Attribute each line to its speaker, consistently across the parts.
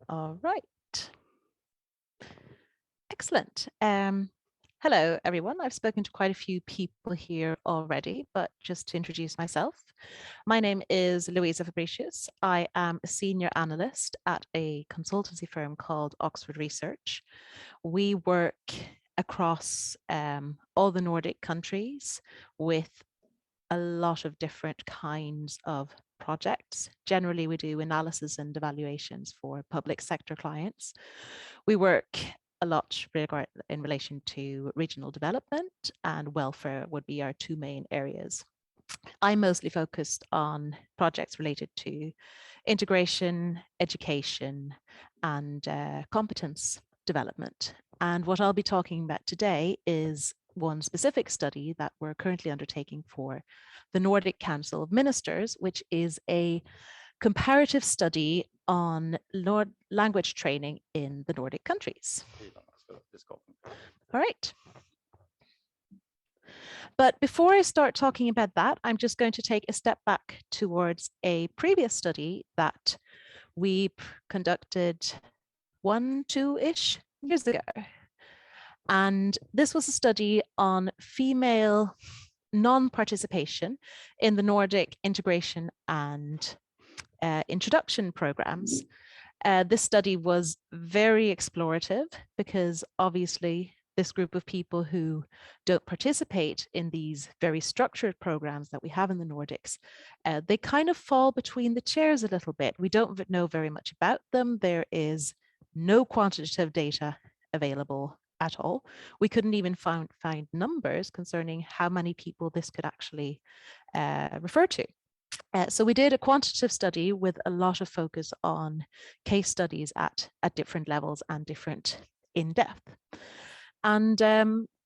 Speaker 1: All right. Excellent. Hello, everyone. I've spoken to quite a few people here already, but just to introduce myself, my name is Louise Fabricius. I am a senior analyst at a consultancy firm called Oxford Research. We work across all the Nordic countries with a lot of different kinds of projects. Generally, we do analysis and evaluations for public sector clients. We work a lot in relation to regional development, and welfare would be our two main areas. I'm mostly focused on projects related to integration, education, and competence development. And what I'll be talking about today is one specific study that we're currently undertaking for the Nordic Council of Ministers, which is a comparative study on language training in the Nordic countries. All right. But before I start talking about that, I'm just going to take a step back towards a previous study that we conducted 2-ish years ago. And this was a study on female non-participation in the Nordic integration and introduction programs. This study was very explorative because obviously this group of people who don't participate in these very structured programs that we have in the Nordics, they kind of fall between the chairs a little bit. We don't know very much about them. There is no quantitative data available at all. We couldn't even find numbers concerning how many people this could actually refer to. So we did a quantitative study with a lot of focus on case studies at different levels and different in depth. And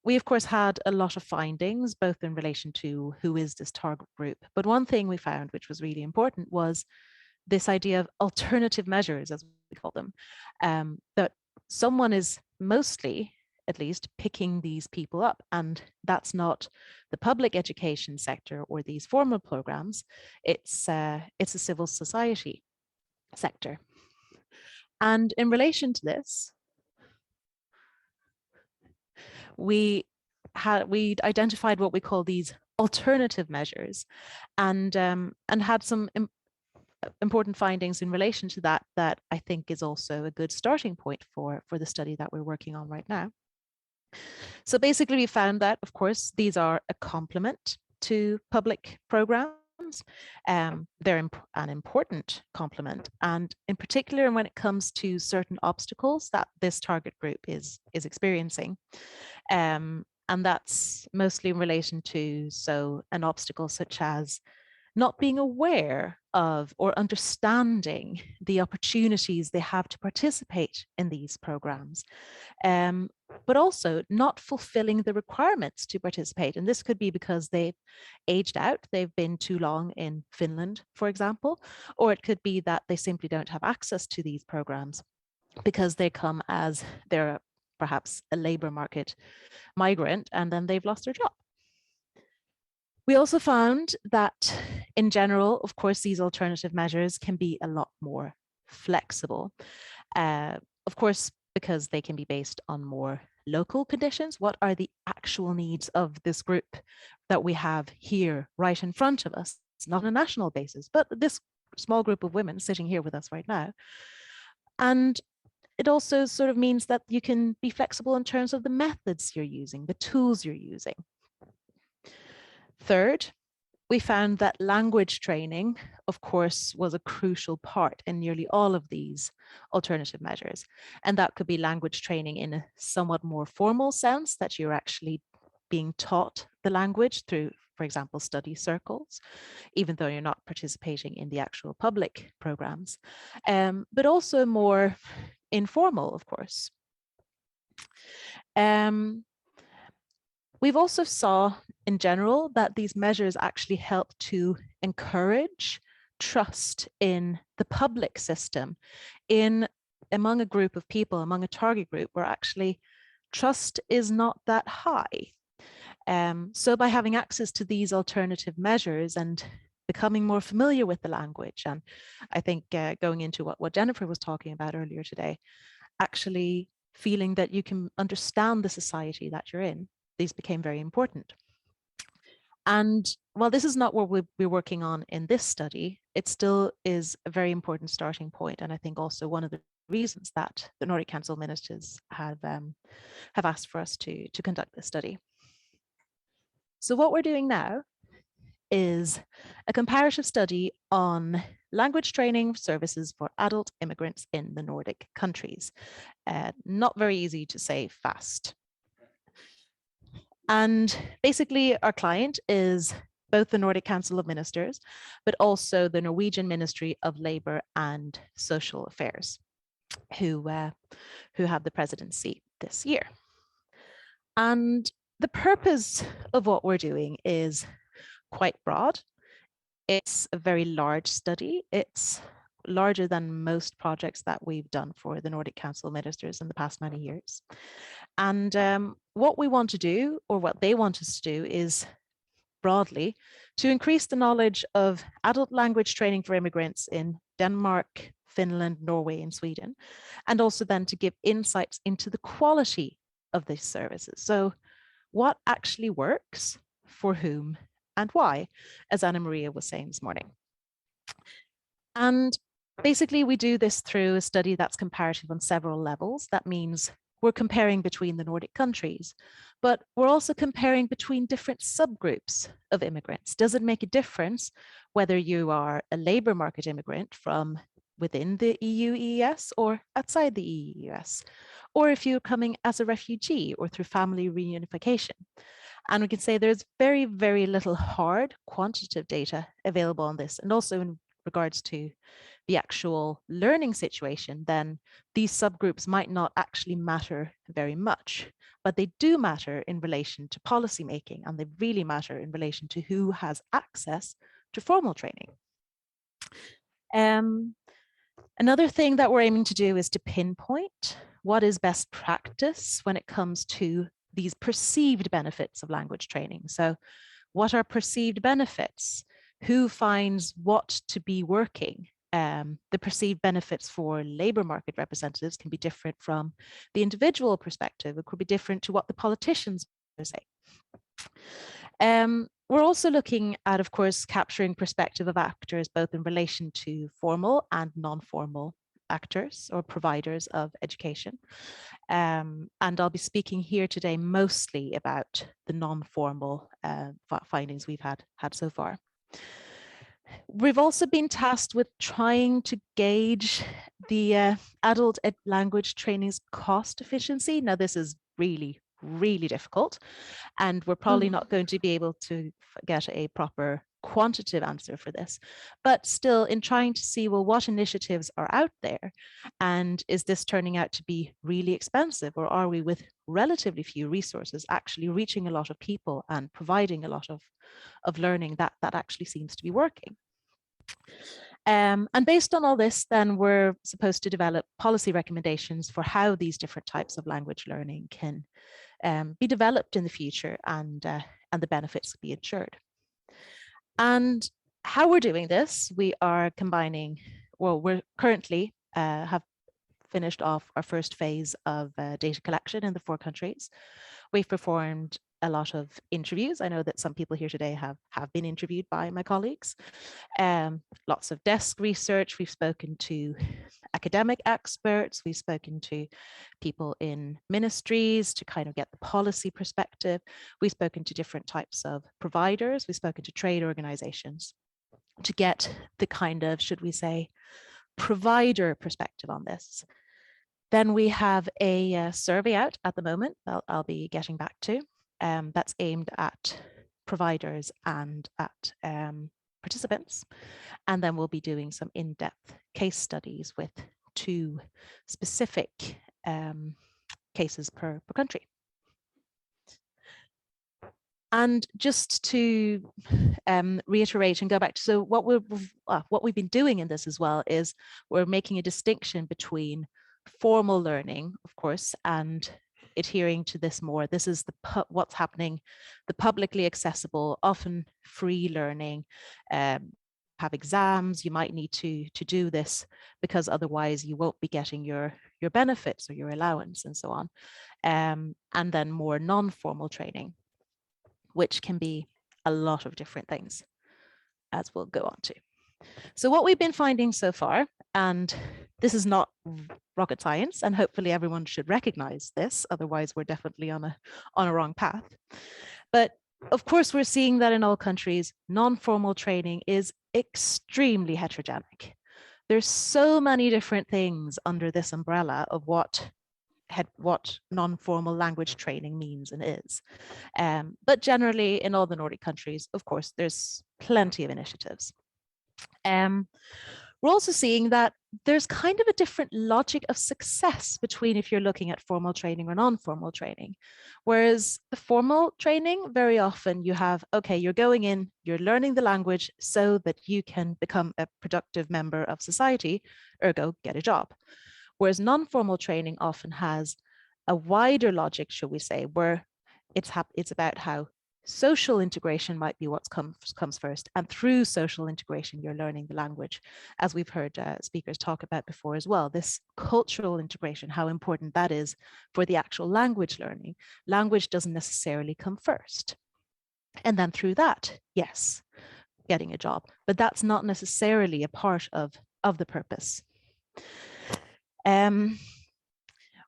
Speaker 1: we, of course, had a lot of findings, both in relation to who is this target group. But one thing we found, which was really important, was this idea of alternative measures, as we call them, that someone is mostly, at least, picking these people up. And that's not the public education sector or these formal programs. It's a civil society sector. And in relation to this, we identified what we call these alternative measures, and had some important findings in relation to that I think is also a good starting point for the study that we're working on right now. So basically, we found that, of course, these are a complement to public programs. They're an important complement, and in particular, when it comes to certain obstacles that this target group is experiencing, and that's mostly in relation to an obstacle such as not being aware of or understanding the opportunities they have to participate in these programs, but also not fulfilling the requirements to participate. And this could be because they've aged out, they've been too long in Finland, for example, or it could be that they simply don't have access to these programs because they come as they're perhaps a labor market migrant and then they've lost their job. We also found that in general, of course, these alternative measures can be a lot more flexible. Of course, because they can be based on more local conditions. What are the actual needs of this group that we have here right in front of us? It's not on a national basis, but this small group of women sitting here with us right now. And it also sort of means that you can be flexible in terms of the methods you're using, the tools you're using. Third, we found that language training, of course, was a crucial part in nearly all of these alternative measures. And that could be language training in a somewhat more formal sense, that you're actually being taught the language through, for example, study circles, even though you're not participating in the actual public programs, but also more informal, of course. We've also saw in general that these measures actually help to encourage trust in the public system among a group of people, among a target group where actually trust is not that high. So by having access to these alternative measures and becoming more familiar with the language. And I think going into what Jennifer was talking about earlier today, actually feeling that you can understand the society that you're in, these became very important. And while this is not what we're working on in this study, it still is a very important starting point. And I think also one of the reasons that the Nordic Council of Ministers have asked for us to conduct this study. So what we're doing now is a comparative study on language training services for adult immigrants in the Nordic countries. Not very easy to say fast. And basically our client is both the Nordic Council of Ministers, but also the Norwegian Ministry of Labour and Social Affairs, who have the presidency this year. And the purpose of what we're doing is quite broad. It's a very large study. It's larger than most projects that we've done for the Nordic Council of Ministers in the past many years. And what we want to do, or what they want us to do, is broadly to increase the knowledge of adult language training for immigrants in Denmark, Finland, Norway, and Sweden, and also then to give insights into the quality of these services. So what actually works, for whom, and why, as Anna Maria was saying this morning. And basically, we do this through a study that's comparative on several levels. That means we're comparing between the Nordic countries, but we're also comparing between different subgroups of immigrants. Does it make a difference whether you are a labour market immigrant from within the EU-EES or outside the EU-EES, or if you're coming as a refugee or through family reunification? And we can say there's very, very little hard quantitative data available on this, and also in regards to the actual learning situation, then these subgroups might not actually matter very much, but they do matter in relation to policy making, and they really matter in relation to who has access to formal training. Another thing that we're aiming to do is to pinpoint what is best practice when it comes to these perceived benefits of language training. So what are perceived benefits? Who finds what to be working? The perceived benefits for labour market representatives can be different from the individual perspective. It could be different to what the politicians say. We're also looking at, of course, capturing perspective of actors, both in relation to formal and non-formal actors or providers of education. And I'll be speaking here today mostly about the non-formal findings we've had so far. We've also been tasked with trying to gauge the adult language training's cost efficiency. Now, this is really, really difficult, and we're probably not going to be able to get a proper quantitative answer for this, but still in trying to see, well, what initiatives are out there, and is this turning out to be really expensive, or are we, with relatively few resources, actually reaching a lot of people and providing a lot of learning that actually seems to be working. And based on all this, then we're supposed to develop policy recommendations for how these different types of language learning can be developed in the future, and the benefits be ensured. And how we're doing this, we are combining, well, we're currently have finished off our first phase of data collection in the 4 countries. We've performed a lot of interviews. I know that some people here today have been interviewed by my colleagues. Lots of desk research. We've spoken to academic experts. We've spoken to people in ministries to kind of get the policy perspective. We've spoken to different types of providers. We've spoken to trade organizations to get the kind of, should we say, provider perspective on this. Then we have a survey out at the moment that I'll be getting back to. That's aimed at providers and at participants. And then we'll be doing some in-depth case studies with 2 specific cases per country. And just to reiterate and go back to, so what we've been doing in this as well is we're making a distinction between formal learning, of course, and adhering to this more. This is what's happening, the publicly accessible, often free learning, have exams, you might need to do this because otherwise you won't be getting your benefits or your allowance and so on. And then more non-formal training, which can be a lot of different things, as we'll go on to. So what we've been finding so far, and this is not rocket science, and hopefully everyone should recognize this, otherwise we're definitely on a wrong path. But of course, we're seeing that in all countries, non-formal training is extremely heterogenic. There's so many different things under this umbrella of what non-formal language training means and is. But generally, in all the Nordic countries, of course, there's plenty of initiatives. We're also seeing that there's kind of a different logic of success between if you're looking at formal training or non-formal training. Whereas the formal training, very often you have, okay, you're going in, you're learning the language so that you can become a productive member of society, ergo get a job. Whereas non-formal training often has a wider logic, shall we say, where it's about how social integration might be what comes first. And through social integration, you're learning the language, as we've heard speakers talk about before as well, this cultural integration, how important that is for the actual language learning. Language doesn't necessarily come first. And then through that, yes, getting a job, but that's not necessarily a part of the purpose.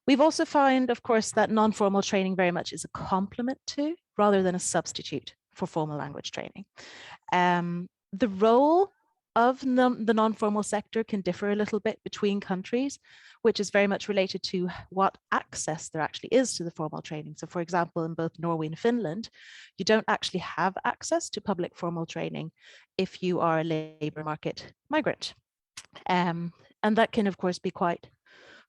Speaker 1: We've also found, of course, that non-formal training very much is a complement to, rather than a substitute for formal language training. The role of the non-formal sector can differ a little bit between countries, which is very much related to what access there actually is to the formal training. So for example, in both Norway and Finland, you don't actually have access to public formal training if you are a labour market migrant. And that can, of course, be quite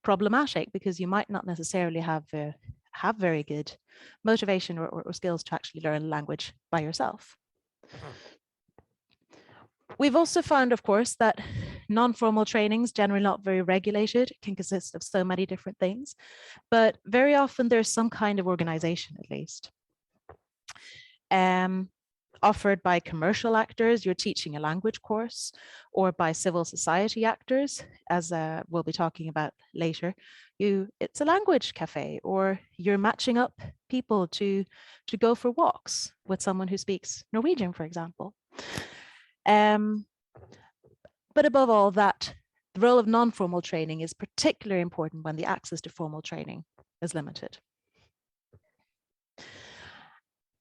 Speaker 1: problematic because you might not necessarily have very good motivation or skills to actually learn language by yourself. We've also found, of course, that non-formal trainings, generally not very regulated, can consist of so many different things, but very often there's some kind of organization at least. Offered by commercial actors, you're teaching a language course, or by civil society actors, as we'll be talking about later. It's a language cafe, or you're matching up people to go for walks with someone who speaks Norwegian, for example. But above all that, the role of non-formal training is particularly important when the access to formal training is limited.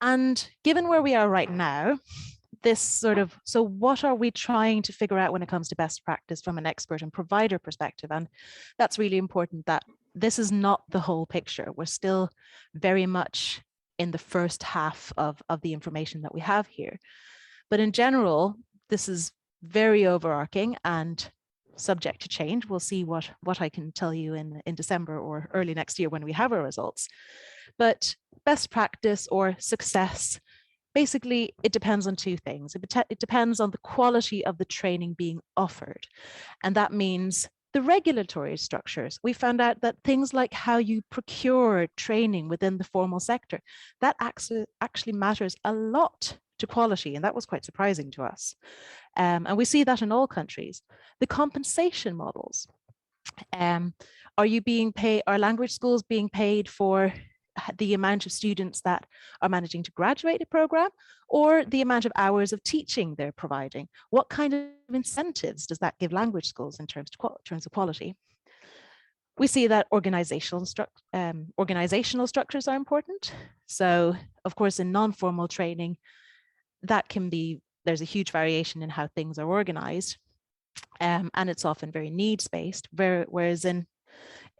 Speaker 1: And given where we are right now, so what are we trying to figure out when it comes to best practice from an expert and provider perspective? And that's really important, that this is not the whole picture. We're still very much in the first half of the information that we have here. But in general, this is very overarching and subject to change. We'll see what I can tell you in December or early next year when we have our results. But best practice or success, basically, it depends on two things. It depends on the quality of the training being offered. And that means the regulatory structures. We found out that things like how you procure training within the formal sector, that actually matters a lot to quality. And that was quite surprising to us. And we see that in all countries. The compensation models. Are you being paid, are language schools being paid for the amount of students that are managing to graduate a program, or the amount of hours of teaching they're providing? What kind of incentives does that give language schools in terms of quality? We see that organizational structures are important. So, of course, in non-formal training, there's a huge variation in how things are organized, and it's often very needs-based. Whereas in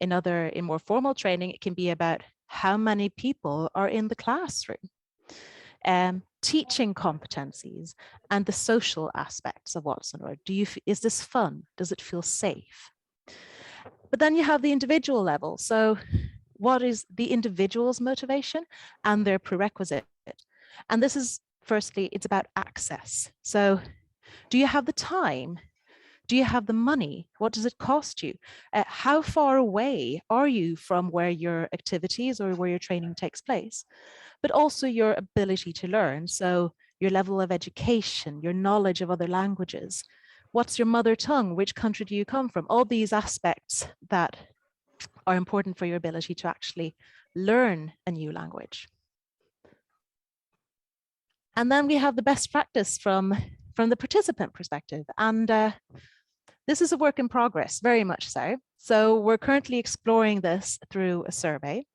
Speaker 1: more formal training, it can be about how many people are in the classroom, teaching competencies, and the social aspects of what's in order. Is this fun? Does it feel safe? But then you have the individual level. So what is the individual's motivation and their prerequisite? And this is, firstly, it's about access. So do you have the time? Do you have the money? What does it cost you? How far away are you from where your activities or where your training takes place? But also your ability to learn. So your level of education, your knowledge of other languages. What's your mother tongue? Which country do you come from? All these aspects that are important for your ability to actually learn a new language. And then we have the best practice from the participant perspective. And this is a work in progress, very much so. So we're currently exploring this through a survey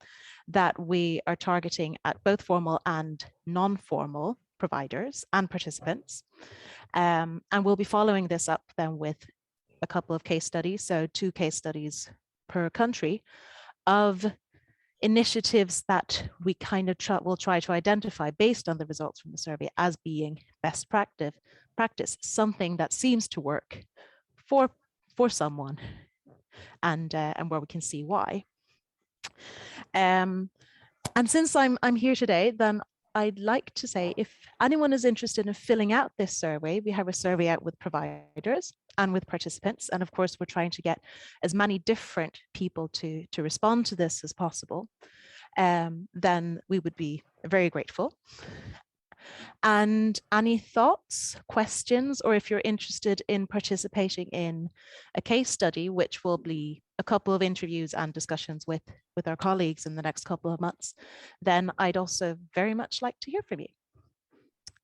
Speaker 1: that we are targeting at both formal and non-formal providers and participants. And we'll be following this up then with a couple of case studies, so 2 case studies per country of initiatives that we kind of will try to identify based on the results from the survey as being best practice, something that seems to work for someone, and where we can see why. And since I'm here today, then I'd like to say, if anyone is interested in filling out this survey, we have a survey out with providers and with participants. And of course, we're trying to get as many different people to respond to this as possible. Then we would be very grateful. And any thoughts, questions, or if you're interested in participating in a case study, which will be a couple of interviews and discussions with our colleagues in the next couple of months, then I'd also very much like to hear from you.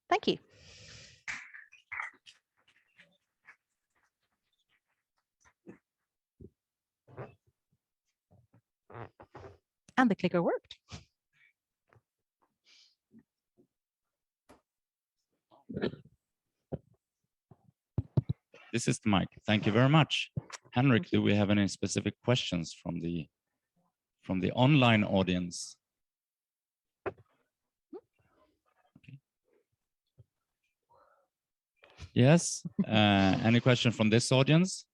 Speaker 1: Thank you. And the clicker worked.
Speaker 2: This is the mic. Thank you very much. Henrik, do we have any specific questions from the online audience? Okay. Yes. Any question from this audience?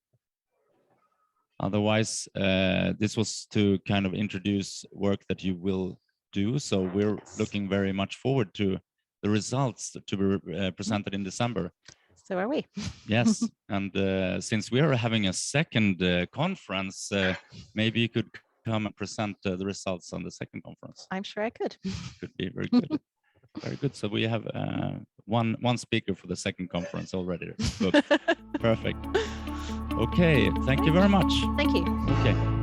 Speaker 2: Otherwise, this was to kind of introduce work that you will do. So we're looking very much forward to the results to be presented in December.
Speaker 1: So are we.
Speaker 2: Yes, and since we are having a second conference, maybe you could come and present the results on the second conference.
Speaker 1: I'm sure I could.
Speaker 2: Could be very good. Very good. So we have one speaker for the second conference already. Perfect. Okay, thank you very much.
Speaker 1: Thank you.
Speaker 2: Okay.